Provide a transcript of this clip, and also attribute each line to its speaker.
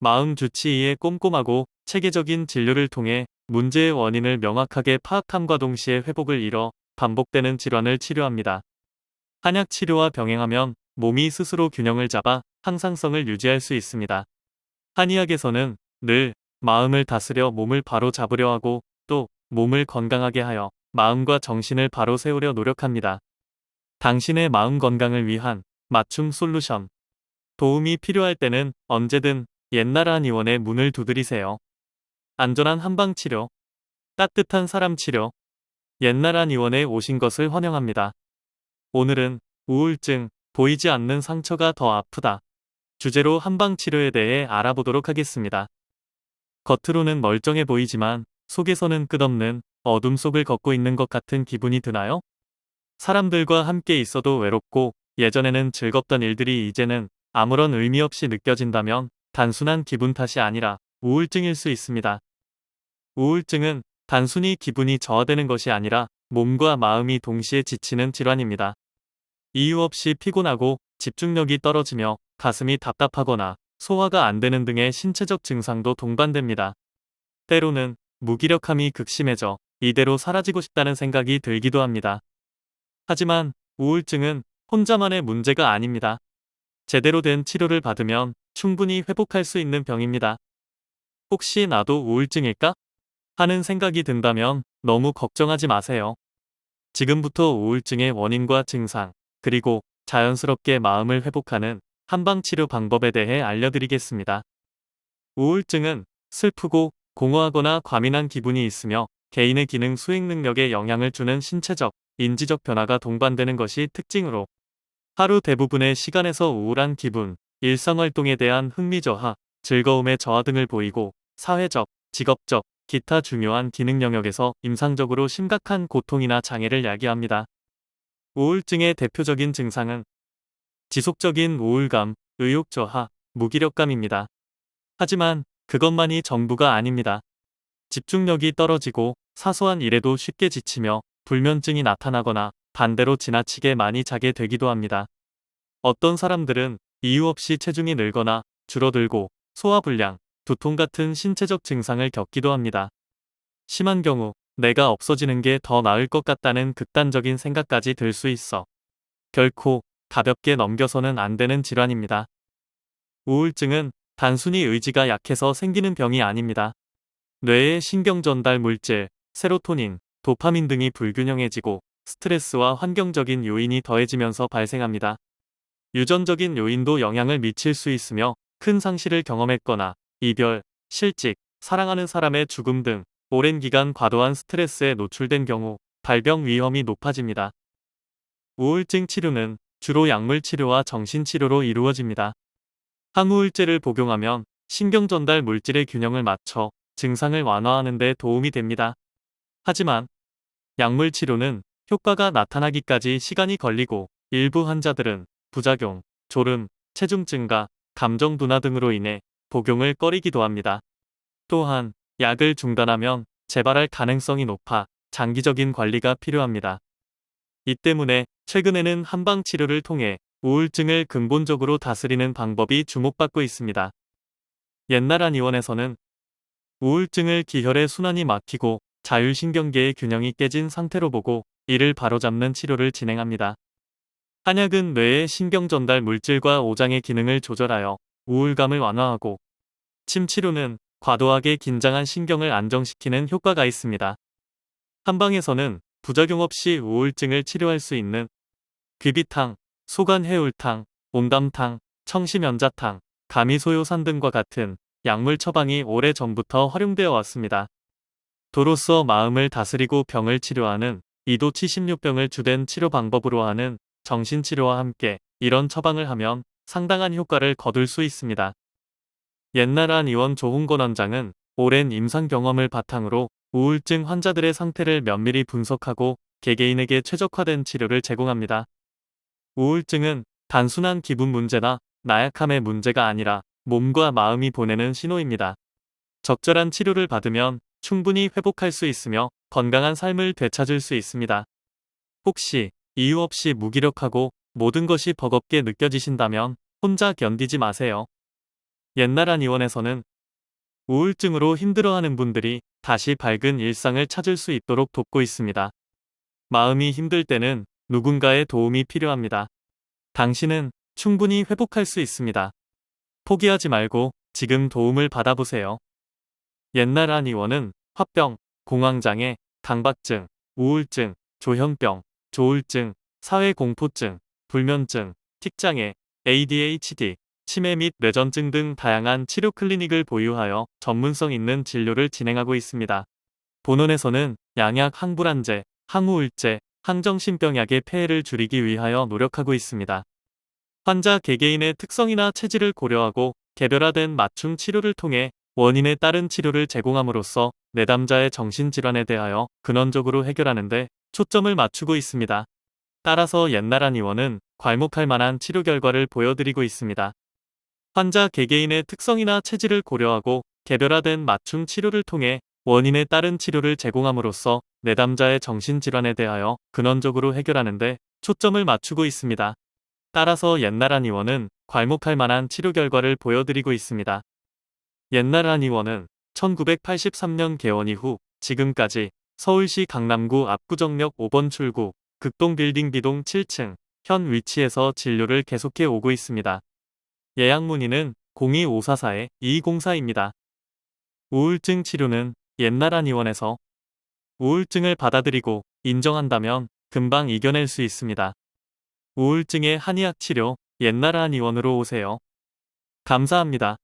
Speaker 1: 마음 주치의의 꼼꼼하고 체계적인 진료를 통해 문제의 원인을 명확하게 파악함과 동시에 회복을 이뤄 반복되는 질환을 치료합니다. 한약 치료와 병행하면 몸이 스스로 균형을 잡아 항상성을 유지할 수 있습니다. 한의학에서는 늘 마음을 다스려 몸을 바로 잡으려 하고 또 몸을 건강하게 하여 마음과 정신을 바로 세우려 노력합니다. 당신의 마음 건강을 위한 맞춤 솔루션. 도움이 필요할 때는 언제든 옛날 한의원의 문을 두드리세요. 안전한 한방 치료, 따뜻한 사람 치료. 옛날 한의원에 오신 것을 환영합니다. 오늘은 우울증, 보이지 않는 상처가 더 아프다 주제로 한방 치료에 대해 알아보도록 하겠습니다. 겉으로는 멀쩡해 보이지만 속에서는 끝없는 어둠 속을 걷고 있는 것 같은 기분이 드나요? 사람들과 함께 있어도 외롭고 예전에는 즐겁던 일들이 이제는 아무런 의미 없이 느껴진다면 단순한 기분 탓이 아니라 우울증일 수 있습니다. 우울증은 단순히 기분이 저하되는 것이 아니라 몸과 마음이 동시에 지치는 질환입니다. 이유 없이 피곤하고 집중력이 떨어지며 가슴이 답답하거나 소화가 안 되는 등의 신체적 증상도 동반됩니다. 때로는 무기력함이 극심해져 이대로 사라지고 싶다는 생각이 들기도 합니다. 하지만 우울증은 혼자만의 문제가 아닙니다. 제대로 된 치료를 받으면 충분히 회복할 수 있는 병입니다. 혹시 나도 우울증일까? 하는 생각이 든다면 너무 걱정하지 마세요. 지금부터 우울증의 원인과 증상, 그리고 자연스럽게 마음을 회복하는 한방치료 방법에 대해 알려드리겠습니다. 우울증은 슬프고 공허하거나 과민한 기분이 있으며 개인의 기능 수행 능력에 영향을 주는 신체적, 인지적 변화가 동반되는 것이 특징으로 하루 대부분의 시간에서 우울한 기분, 일상활동에 대한 흥미 저하, 즐거움의 저하 등을 보이고 사회적, 직업적, 기타 중요한 기능 영역에서 임상적으로 심각한 고통이나 장애를 야기합니다. 우울증의 대표적인 증상은 지속적인 우울감, 의욕 저하, 무기력감입니다. 하지만 그것만이 전부가 아닙니다. 집중력이 떨어지고 사소한 일에도 쉽게 지치며 불면증이 나타나거나 반대로 지나치게 많이 자게 되기도 합니다. 어떤 사람들은 이유 없이 체중이 늘거나 줄어들고 소화불량, 두통 같은 신체적 증상을 겪기도 합니다. 심한 경우 내가 없어지는 게 더 나을 것 같다는 극단적인 생각까지 들 수 있어 결코 가볍게 넘겨서는 안 되는 질환입니다. 우울증은 단순히 의지가 약해서 생기는 병이 아닙니다. 뇌의 신경전달 물질, 세로토닌, 도파민 등이 불균형해지고 스트레스와 환경적인 요인이 더해지면서 발생합니다. 유전적인 요인도 영향을 미칠 수 있으며 큰 상실을 경험했거나 이별, 실직, 사랑하는 사람의 죽음 등 오랜 기간 과도한 스트레스에 노출된 경우 발병 위험이 높아집니다. 우울증 치료는 주로 약물 치료와 정신 치료로 이루어집니다. 항우울제를 복용하면 신경전달 물질의 균형을 맞춰 증상을 완화하는 데 도움이 됩니다. 하지만 약물 치료는 효과가 나타나기까지 시간이 걸리고 일부 환자들은 부작용, 졸음, 체중 증가, 감정 둔화 등으로 인해 복용을 꺼리기도 합니다. 또한 약을 중단하면 재발할 가능성이 높아 장기적인 관리가 필요합니다. 이 때문에 최근에는 한방 치료를 통해 우울증을 근본적으로 다스리는 방법이 주목받고 있습니다. 옛날 한의원에서는 우울증을 기혈의 순환이 막히고 자율신경계의 균형이 깨진 상태로 보고 이를 바로잡는 치료를 진행합니다. 한약은 뇌의 신경전달 물질과 오장의 기능을 조절하여 우울감을 완화하고 침치료는 과도하게 긴장한 신경을 안정시키는 효과가 있습니다. 한방에서는 부작용 없이 우울증을 치료할 수 있는 귀비탕, 소간해울탕, 옹담탕, 청심연자탕, 가미소요산 등과 같은 약물 처방이 오래전부터 활용되어 왔습니다. 도로써 마음을 다스리고 병을 치료하는 이도 76병을 주된 치료 방법으로 하는 정신치료와 함께 이런 처방을 하면 상당한 효과를 거둘 수 있습니다. 옛날 한의원 조홍건 원장은 오랜 임상 경험을 바탕으로 우울증 환자들의 상태를 면밀히 분석하고 개개인에게 최적화된 치료를 제공합니다. 우울증은 단순한 기분 문제나 나약함의 문제가 아니라 몸과 마음이 보내는 신호입니다. 적절한 치료를 받으면 충분히 회복할 수 있으며 건강한 삶을 되찾을 수 있습니다. 혹시 이유 없이 무기력하고 모든 것이 버겁게 느껴지신다면 혼자 견디지 마세요. 옛날 한의원에서는 우울증으로 힘들어하는 분들이 다시 밝은 일상을 찾을 수 있도록 돕고 있습니다. 마음이 힘들 때는 누군가의 도움이 필요합니다. 당신은 충분히 회복할 수 있습니다. 포기하지 말고 지금 도움을 받아보세요. 옛날 한의원은 화병, 공황장애, 강박증, 우울증, 조현병, 조울증, 사회공포증, 불면증, 틱장애, ADHD, 치매 및 뇌전증 등 다양한 치료 클리닉을 보유하여 전문성 있는 진료를 진행하고 있습니다. 본원에서는 양약 항불안제, 항우울제, 항정신병약의 폐해를 줄이기 위하여 노력하고 있습니다. 환자 개개인의 특성이나 체질을 고려하고 개별화된 맞춤 치료를 통해 원인에 따른 치료를 제공함으로써 내담자의 정신질환에 대하여 근원적으로 해결하는 데 초점을 맞추고 있습니다. 따라서 옛날 한의원은 괄목할 만한 치료 결과를 보여드리고 있습니다. 환자 개개인의 특성이나 체질을 고려하고 개별화된 맞춤 치료를 통해 원인에 따른 치료를 제공함으로써 내담자의 정신질환에 대하여 근원적으로 해결하는 데 초점을 맞추고 있습니다. 따라서 옛날 한의원은 괄목할 만한 치료 결과를 보여드리고 있습니다. 옛날 한의원은 1983년 개원 이후 지금까지 서울시 강남구 압구정역 5번 출구 극동빌딩 B동 7층 현 위치에서 진료를 계속해 오고 있습니다. 예약 문의는 02544-2204입니다. 우울증 치료는 옛날 한의원에서 우울증을 받아들이고 인정한다면 금방 이겨낼 수 있습니다. 우울증의 한의학 치료 옛날 한의원으로 오세요. 감사합니다.